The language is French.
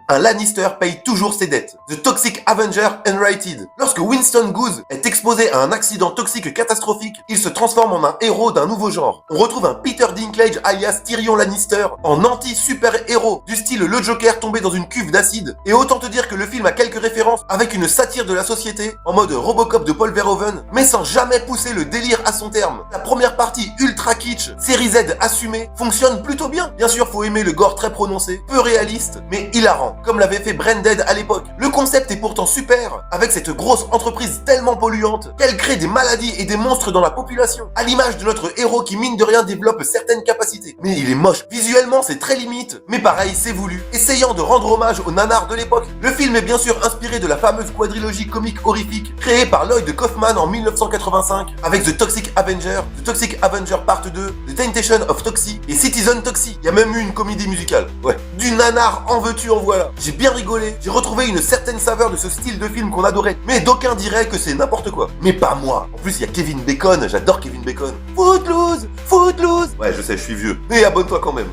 un Lannister paye toujours ses dettes. The Toxic Avenger Unrated. Lorsque Winston Goose est exposé à un accident toxique catastrophique, il se transforme en un héros d'un nouveau genre. On retrouve un Peter Dinklage alias Tyrion Lannister en anti-super-héros, du style le Joker tombé dans une cuve d'acide. Et autant te dire que le film a quelques références avec une satire de la société, en mode Robocop de Paul Verhoeven, mais sans jamais pousser le délire à son terme. La première partie ultra kitsch, série Z assumée, fonctionne plutôt bien. Bien sûr, faut aimer le gore très prononcé, peu réaliste, mais hilarant, comme l'avait fait Branded à l'époque. Le concept est pourtant super, avec cette grosse entreprise tellement polluante qu'elle crée des maladies et des monstres dans la population, à l'image de notre héros qui mine de rien développe certaines capacités. Mais il est moche. Visuellement, c'est très limite, mais pareil, c'est voulu. Essayant de rendre hommage aux nanars de l'époque, le film est bien sûr inspiré de la fameuse quadrilogie comique horrifique créée par Lloyd Kaufman en 1985 avec The Toxic Avenger Part 2, The Temptation of Toxie et Citizen Toxie. Il y a même eu une comédie musicale. Ouais. Du nanar en veux-tu en voilà. J'ai bien rigolé, j'ai retrouvé une certaine saveur de ce style de film qu'on adorait, mais d'aucuns diraient que c'est n'importe quoi. Mais pas moi. En plus, il y a Kevin Bacon, j'adore Kevin Bacon. Footloose. Ouais, je sais, je suis vieux, mais abonne-toi quand même.